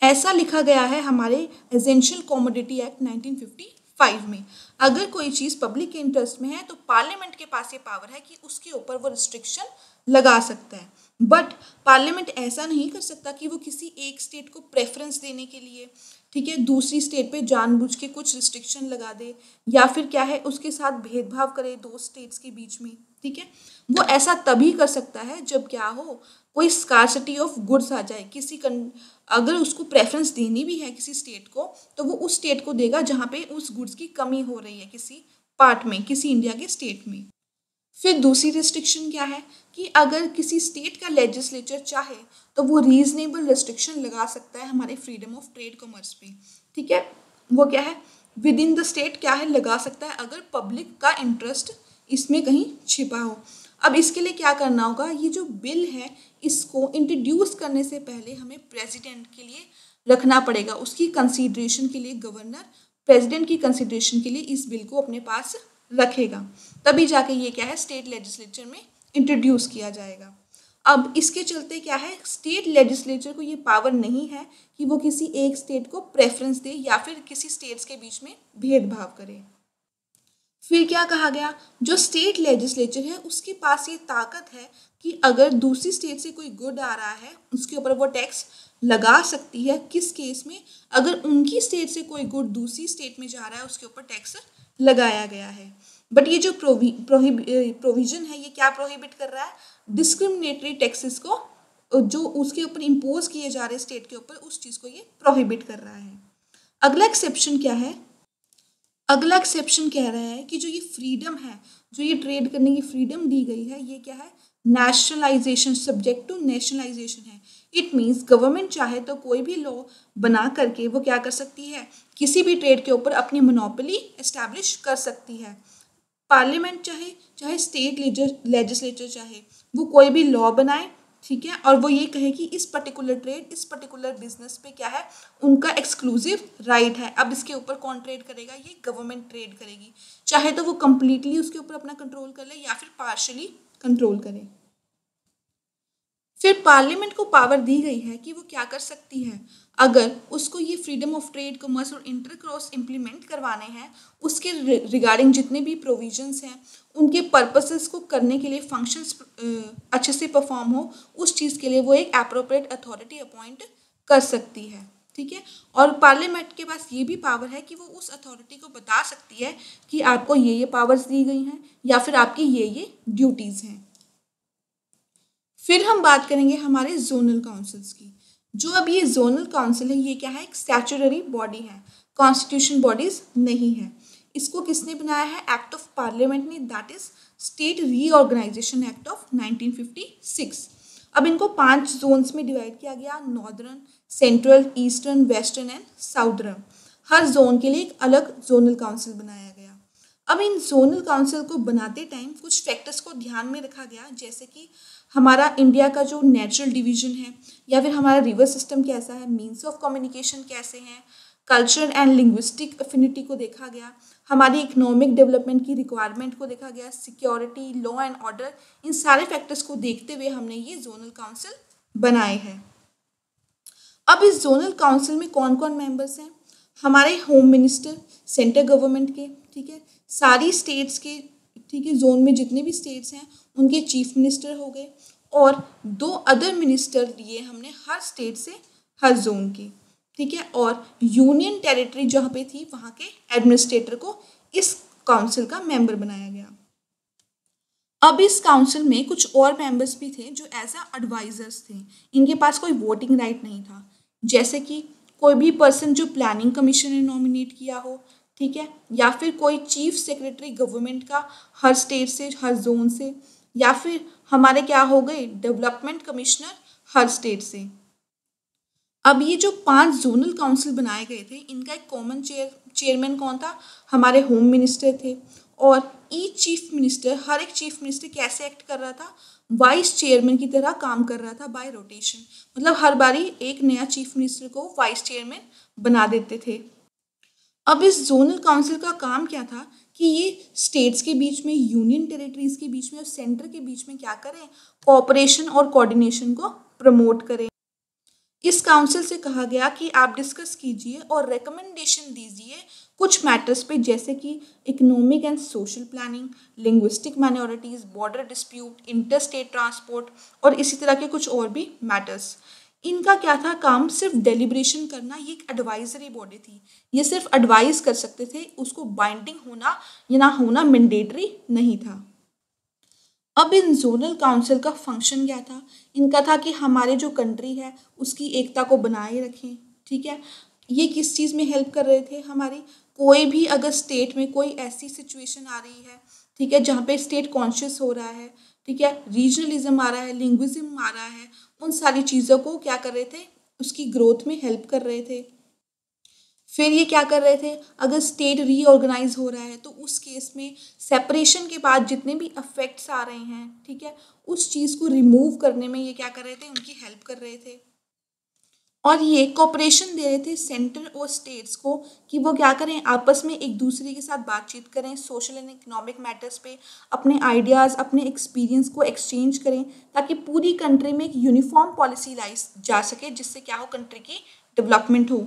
ऐसा लिखा गया है हमारे एसेंशियल कमोडिटी एक्ट 1955 में। अगर कोई चीज़ पब्लिक के इंटरेस्ट में है तो पार्लियामेंट के पास ये पावर है कि उसके ऊपर वो रिस्ट्रिक्शन लगा सकता है। बट पार्लियामेंट ऐसा नहीं कर सकता कि वो किसी एक स्टेट को प्रेफरेंस देने के लिए, ठीक है, दूसरी स्टेट पे जानबूझ के कुछ रिस्ट्रिक्शन लगा दे, या फिर क्या है, उसके साथ भेदभाव करे दो स्टेट्स के बीच में, ठीक है। वो ऐसा तभी कर सकता है जब क्या हो, कोई स्कार्सिटी ऑफ गुड्स आ जाए, अगर उसको प्रेफरेंस देनी भी है किसी स्टेट को, तो वो उस स्टेट को देगा जहाँ पे उस गुड्स की कमी हो रही है किसी पार्ट में, किसी इंडिया के स्टेट में। फिर दूसरी रिस्ट्रिक्शन क्या है कि अगर किसी स्टेट का लेजिस्लेचर चाहे तो वो रीजनेबल रिस्ट्रिक्शन लगा सकता है हमारे फ्रीडम ऑफ ट्रेड कॉमर्स पे, ठीक है। वो क्या है, विद इन द स्टेट क्या है, लगा सकता है अगर पब्लिक का इंटरेस्ट इसमें कहीं छिपा हो। अब इसके लिए क्या करना होगा, ये जो बिल है इसको इंट्रोड्यूस करने से पहले हमें प्रेसिडेंट के लिए रखना पड़ेगा, उसकी कंसीडरेशन के लिए गवर्नर प्रेसिडेंट की कंसीडरेशन के लिए इस बिल को अपने पास रखेगा, तभी जाके ये क्या है स्टेट लेजिस्लेचर में इंट्रोड्यूस किया जाएगा। अब इसके चलते क्या है, स्टेट लेजिस्लेचर को ये पावर नहीं है कि वो किसी एक स्टेट को प्रेफरेंस दे या फिर किसी स्टेट्स के बीच में भेदभाव करे। फिर क्या कहा गया, जो स्टेट लेजिस्लेचर है उसके पास ये ताकत है कि अगर दूसरी स्टेट से कोई गुड आ रहा है उसके ऊपर वो टैक्स लगा सकती है। किस केस में, अगर उनकी स्टेट से कोई गुड दूसरी स्टेट में जा रहा है उसके ऊपर टैक्स लगाया गया है। बट ये जो प्रोविजन है ये क्या प्रोहिबिट कर रहा है, डिस्क्रिमिनेटरी टैक्सेस को जो उसके ऊपर इम्पोज किए जा रहे हैं स्टेट के ऊपर, उस चीज़ को ये प्रोहिबिट कर रहा है। अगला एक्सेप्शन क्या है, अगला एक्सेप्शन कह रहा है कि जो ये फ्रीडम है, जो ये ट्रेड करने की फ्रीडम दी गई है, ये क्या है, नेशनलाइजेशन, सब्जेक्ट टू नेशनलाइजेशन है। इट मीन्स गवर्नमेंट चाहे तो कोई भी लॉ बना करके वो क्या कर सकती है, किसी भी ट्रेड के ऊपर अपनी मोनोपोली एस्टैब्लिश कर सकती है। पार्लियामेंट चाहे चाहे स्टेट लेजिस्लेचर चाहे वो कोई भी लॉ बनाए, ठीक है, और वो ये कहे कि इस पर्टिकुलर ट्रेड, इस पर्टिकुलर बिजनेस पे क्या है उनका एक्सक्लूसिव राइट है। अब इसके ऊपर कौन ट्रेड करेगा, ये गवर्नमेंट ट्रेड करेगी, चाहे तो वो कंप्लीटली उसके ऊपर अपना कंट्रोल कर ले या फिर पार्शली कंट्रोल करे। फिर पार्लियामेंट को पावर दी गई है कि वो क्या कर सकती है, अगर उसको ये फ्रीडम ऑफ ट्रेड, कॉमर्स और इंटर क्रॉस इम्प्लीमेंट करवाने हैं, उसके रिगार्डिंग जितने भी प्रोविजंस हैं उनके पर्पसेस को करने के लिए, फंक्शंस अच्छे से परफॉर्म हो, उस चीज़ के लिए वो एक एप्रोप्रिएट अथॉरिटी अपॉइंट कर सकती है, ठीक है। और पार्लियामेंट के पास ये भी पावर है कि वो उस अथॉरिटी को बता सकती है कि आपको ये पावर्स दी गई हैं या फिर आपकी ये ड्यूटीज़ हैं। फिर हम बात करेंगे हमारे जोनल काउंसिल्स की। जो अब ये जोनल काउंसिल है ये क्या है, एक स्टैट्यूटरी बॉडी है, कॉन्स्टिट्यूशन बॉडीज नहीं है। इसको किसने बनाया है, एक्ट ऑफ पार्लियामेंट ने, that is state reorganisation act of 1956। अब इनको 5 जोन्स में डिवाइड किया गया, northern, central, eastern, western and southern. हर जोन के लिए एक अलग जोनल काउंसिल बनाया गया। अब इन जोनल काउंसिल को बनाते टाइम कुछ फैक्टर्स को ध्यान में रखा गया, जैसे कि हमारा इंडिया का जो नेचुरल डिवीजन है या फिर हमारा रिवर सिस्टम कैसा है, मीन्स ऑफ कम्युनिकेशन कैसे हैं, कल्चर एंड लिंग्विस्टिक एफिनिटी को देखा गया, हमारी इकोनॉमिक डेवलपमेंट की रिक्वायरमेंट को देखा गया, सिक्योरिटी, लॉ एंड ऑर्डर, इन सारे फैक्टर्स को देखते हुए हमने ये जोनल काउंसिल बनाए हैं। अब इस जोनल काउंसिल में कौन कौन मेंबर्स हैं, हमारे होम मिनिस्टर सेंट्रल गवर्नमेंट के, ठीक है, सारी स्टेट्स के, ठीक है, जोन में जितने भी स्टेट्स हैं उनके चीफ मिनिस्टर हो गए, और 2 अदर मिनिस्टर लिए हमने हर स्टेट से, हर जोन के, ठीक है, और यूनियन टेरिटरी जहाँ पे थी वहाँ के एडमिनिस्ट्रेटर को इस काउंसिल का मेंबर बनाया गया। अब इस काउंसिल में कुछ और मेंबर्स भी थे जो एज अ एडवाइजर्स थे, इनके पास कोई वोटिंग राइट नहीं था, जैसे कि कोई भी पर्सन जो प्लानिंग कमीशन ने नॉमिनेट किया हो, ठीक है, या फिर कोई चीफ सेक्रेटरी गवर्नमेंट का हर स्टेट से, हर जोन से, या फिर हमारे क्या हो गए डेवलपमेंट कमिश्नर हर स्टेट से। अब ये जो 5 जोनल काउंसिल बनाए गए थे इनका एक कॉमन चेयरमैन कौन था, हमारे होम मिनिस्टर थे, और ईच चीफ मिनिस्टर, हर एक चीफ मिनिस्टर कैसे एक्ट कर रहा था, वाइस चेयरमैन की तरह काम कर रहा था बाय रोटेशन, मतलब हर बारी एक नया चीफ मिनिस्टर को वाइस चेयरमैन बना देते थे। अब इस जोनल काउंसिल का काम क्या था कि ये स्टेट्स के बीच में, यूनियन टेरिटरीज के बीच में और सेंटर के बीच में क्या करें, कोऑपरेशन और कोऑर्डिनेशन को प्रमोट करें। इस काउंसिल से कहा गया कि आप डिस्कस कीजिए और रिकमेंडेशन दीजिए कुछ मैटर्स पे, जैसे कि economic and social planning, linguistic minorities, border dispute, inter state transport और इसी तरह के कुछ और भी मैटर्स। इनका क्या था काम, सिर्फ डेलिब्रेशन करना, ये एक एडवाइजरी बॉडी थी, ये सिर्फ एडवाइस कर सकते थे, उसको बाइंडिंग होना या ना होना मैंडेटरी नहीं था। अब इन जोनल काउंसिल का फंक्शन क्या था, इनका था कि हमारे जो कंट्री है उसकी एकता को बनाए रखें, ठीक है। ये किस चीज़ में हेल्प कर रहे थे, हमारी कोई भी अगर स्टेट में कोई ऐसी सिचुएशन आ रही है, ठीक है, जहाँ पे स्टेट कॉन्शियस हो रहा है, ठीक है, रीजनलिज्म आ रहा है, लिंग्विज्म आ रहा है, उन सारी चीज़ों को क्या कर रहे थे, उसकी ग्रोथ में हेल्प कर रहे थे। फिर ये क्या कर रहे थे, अगर स्टेट रीऑर्गेनाइज हो रहा है तो उस केस में सेपरेशन के बाद जितने भी अफेक्ट्स आ रहे हैं, ठीक है, उस चीज़ को रिमूव करने में ये क्या कर रहे थे, उनकी हेल्प कर रहे थे। और ये कोऑपरेशन दे रहे थे सेंटर और स्टेट्स को कि वो क्या करें, आपस में एक दूसरे के साथ बातचीत करें, सोशल एंड इकोनॉमिक मैटर्स पे अपने आइडियाज़, अपने एक्सपीरियंस को एक्सचेंज करें, ताकि पूरी कंट्री में एक यूनिफॉर्म पॉलिसी लाई जा सके, जिससे क्या हो, कंट्री की डेवलपमेंट हो।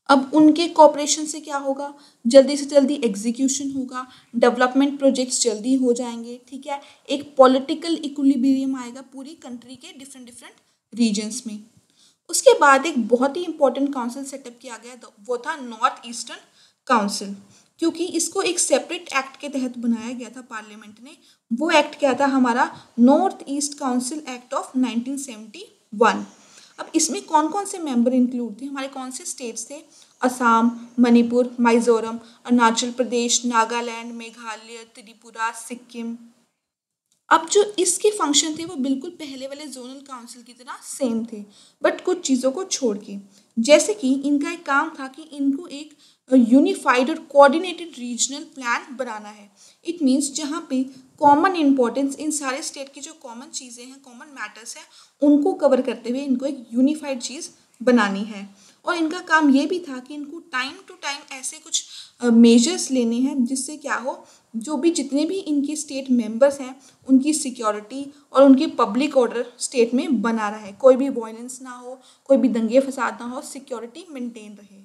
अब उनके कोऑपरेशन से क्या होगा, जल्दी से जल्दी एग्जीक्यूशन होगा, डेवलपमेंट प्रोजेक्ट्स जल्दी हो जाएंगे, ठीक है, एक पॉलिटिकल इक्विलिब्रियम आएगा पूरी कंट्री के डिफरेंट डिफरेंट रीजन्स में। उसके बाद एक बहुत ही इंपॉर्टेंट काउंसिल सेटअप किया गया, वो था नॉर्थ ईस्टर्न काउंसिल, क्योंकि इसको एक सेपरेट एक्ट के तहत बनाया गया था पार्लियामेंट ने। वो एक्ट क्या था, हमारा north east council act of 1971। अब इसमें कौन कौन से मेंबर इंक्लूड थे, हमारे कौन से स्टेट्स थे, असम, मणिपुर, मिजोरम, अरुणाचल प्रदेश, नागालैंड, मेघालय, त्रिपुरा, सिक्किम। अब जो इसके फंक्शन थे वो बिल्कुल पहले वाले जोनल काउंसिल की तरह सेम थे, बट कुछ चीज़ों को छोड़ के, जैसे कि इनका एक काम था कि इनको एक यूनिफाइड और कोऑर्डिनेटेड रीजनल प्लान बनाना है। इट मीन्स जहाँ पे कॉमन इंपॉर्टेंस, इन सारे स्टेट की जो कॉमन चीज़ें हैं, कॉमन मैटर्स हैं, उनको कवर करते हुए इनको एक यूनिफाइड चीज़ बनानी है। और इनका काम ये भी था कि इनको टाइम टू टाइम ऐसे कुछ मेजर्स लेने हैं जिससे क्या हो, जो भी जितने भी इनके स्टेट मेंबर्स हैं उनकी सिक्योरिटी और उनकी पब्लिक ऑर्डर स्टेट में बना रहे, कोई भी वायलेंस ना हो, कोई भी दंगे फसाद ना हो, सिक्योरिटी मेंटेन रहे।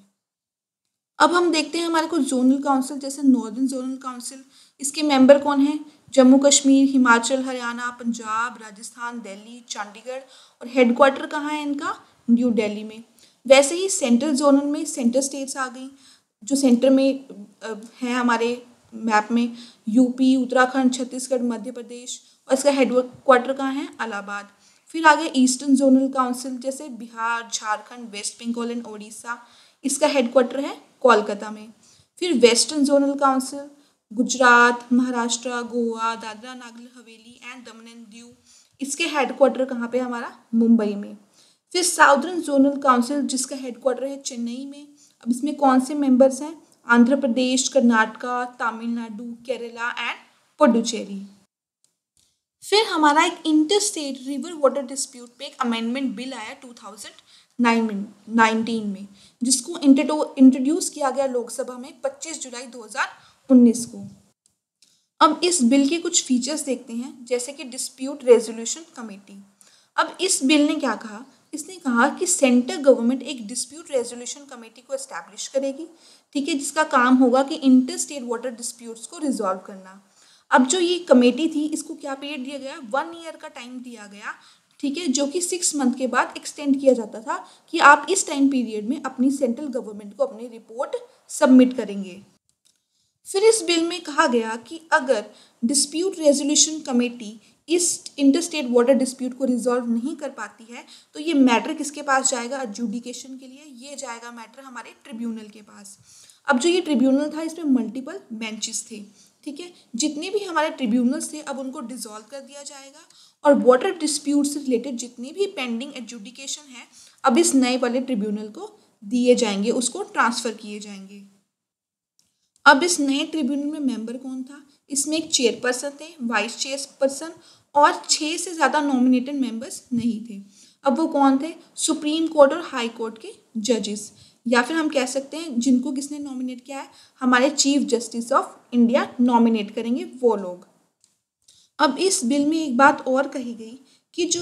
अब हम देखते हैं हमारे कुछ जोनल काउंसिल, जैसे नॉर्दर्न जोनल काउंसिल, इसके मेंबर कौन हैं, जम्मू कश्मीर, हिमाचल, हरियाणा, पंजाब, राजस्थान, दिल्ली, चंडीगढ़, और हेडक्वार्टर कहाँ है इनका, न्यू दिल्ली में। वैसे ही सेंट्रल जोनल में सेंटर स्टेट्स आ गई, जो सेंटर में है हमारे मैप में, यूपी, उत्तराखंड, छत्तीसगढ़, मध्य प्रदेश, और इसका हेडक्वार्टर कहाँ है, इलाहाबाद। फिर आगे ईस्टर्न जोनल काउंसिल, जैसे Bihar, Jharkhand, West Bengal and Odisha, इसका हेडक्वार्टर है कोलकाता में। फिर western zonal council, Gujarat, Maharashtra, Goa, Dadra Nagar Haveli and Daman and Diu, इसके हेडक्वार्टर कहाँ पे, हमारा मुंबई में। फिर साउदर्न जोनल काउंसिल, जिसका हेडक्वार्टर है चेन्नई में। अब इसमें कौन से मेंबर्स हैं, आंध्र प्रदेश, कर्नाटका, तमिलनाडु, केरला एंड पुडुचेरी। फिर हमारा एक inter state river water dispute पे एक अमेंडमेंट बिल आया 2019 में, जिसको इंट्रोड्यूस किया गया लोकसभा में 25 जुलाई 2019 को। अब इस बिल के कुछ फीचर्स देखते हैं, जैसे कि डिस्प्यूट रेजोल्यूशन कमेटी। अब इस बिल ने क्या कहा, इसने कहा कि सेंट्रल गवर्नमेंट एक डिस्प्यूट रेजोल्यूशन कमेटी को एस्टैब्लिश करेगी, ठीक है, जिसका काम होगा कि इंटर स्टेट वाटर डिस्प्यूट्स को रिजॉल्व करना। अब जो ये कमेटी थी, इसको क्या पीरियड दिया गया, 1 ईयर का टाइम दिया गया, ठीक है, जो कि 6 मंथ के बाद एक्सटेंड किया जाता था कि आप इस टाइम पीरियड में अपनी सेंट्रल गवर्नमेंट को अपनी रिपोर्ट सबमिट करेंगे। फिर इस बिल में कहा गया कि अगर डिस्प्यूट रेजोल्यूशन कमेटी इस इंटरस्टेट वाटर डिस्प्यूट को रिजॉल्व नहीं कर पाती है, तो ये मैटर किसके पास जाएगा, एडजुडिकेशन के लिए, ये जाएगा मैटर हमारे ट्रिब्यूनल के पास। अब जो ये ट्रिब्यूनल था, इसमें मल्टीपल बेंचेस थे, ठीक है, जितने भी हमारे ट्रिब्यूनल्स थे अब उनको डिसॉल्व कर दिया जाएगा, और वाटर डिस्प्यूट से रिलेटेड जितने भी पेंडिंग एडजुडिकेशन है अब इस नए वाले ट्रिब्यूनल को दिए जाएंगे, उसको ट्रांसफर किए जाएंगे। अब इस नए ट्रिब्यूनल में मेंबर कौन था, इसमें एक चेयरपर्सन थे, वाइस चेयरपर्सन, और 6 से ज़्यादा नॉमिनेटेड मेंबर्स नहीं थे। अब वो कौन थे, सुप्रीम कोर्ट और हाई कोर्ट के जजेस, या फिर हम कह सकते हैं जिनको किसने नॉमिनेट किया है, हमारे chief justice of India nominate करेंगे वो लोग। अब इस बिल में एक बात और कही गई कि जो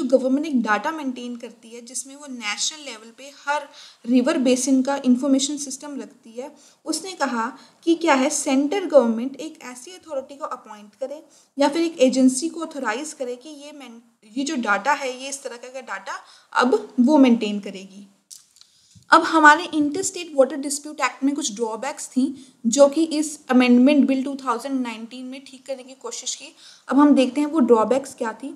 गवर्नमेंट एक डाटा मेंटेन करती है, जिसमें वो नेशनल लेवल पे हर रिवर बेसिन का इंफॉर्मेशन सिस्टम रखती है, उसने कहा कि क्या है, सेंट्रल गवर्नमेंट एक ऐसी अथॉरिटी को अपॉइंट करे या फिर एक एजेंसी को ऑथोराइज करे कि ये जो डाटा है, ये इस तरह का डाटा अब वो मेंटेन करेगी। अब हमारे inter state water dispute act में कुछ ड्रॉबैक्स थी, जो कि इस अमेंडमेंट बिल 2019 में ठीक करने की कोशिश की। अब हम देखते हैं वो ड्रॉबैक्स क्या थी,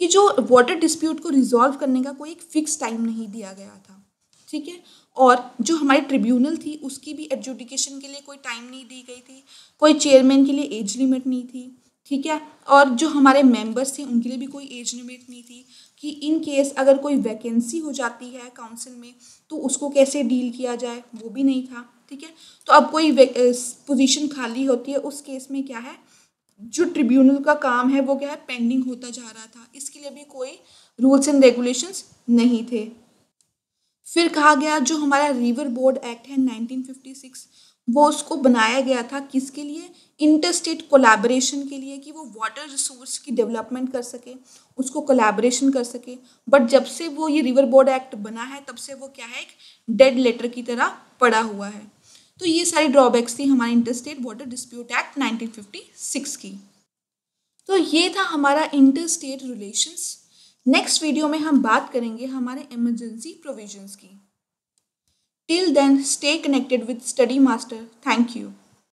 कि जो वाटर डिस्प्यूट को रिजॉल्व करने का कोई एक फिक्स टाइम नहीं दिया गया था, ठीक है, और जो हमारी ट्रिब्यूनल थी उसकी भी एडजुडिकेशन के लिए कोई टाइम नहीं दी गई थी, कोई चेयरमैन के लिए एज लिमिट नहीं थी, ठीक है, और जो हमारे मेंबर्स थे उनके लिए भी कोई एज लिमिट नहीं थी, कि इन केस अगर कोई वैकेंसी हो जाती है काउंसिल में तो उसको कैसे डील किया जाए, वो भी नहीं था। ठीक है, तो अब कोई पोजीशन खाली होती है, उस केस में क्या है, जो ट्रिब्यूनल का काम है वो क्या है, पेंडिंग होता जा रहा था। इसके लिए भी कोई रूल्स एंड रेगुलेशंस नहीं थे। फिर कहा गया जो हमारा रिवर बोर्ड एक्ट है 1956, वो उसको बनाया गया था किसके लिए, इंटरस्टेट कोलैबोरेशन के लिए, कि वो वाटर रिसोर्स की डेवलपमेंट कर सके, उसको कोलैबोरेशन कर सके। बट जब से वो ये रिवर बोर्ड एक्ट बना है तब से वो क्या है, एक डेड लेटर की तरह पड़ा हुआ है। तो ये सारी ड्रॉबैक्स थी हमारे इंटरस्टेट वाटर डिस्प्यूट एक्ट 1956 की। तो ये था हमारा इंटरस्टेट रिलेशंस। नेक्स्ट वीडियो में हम बात करेंगे हमारे इमरजेंसी प्रोविजंस की। Till then stay connected with study master. Thank you.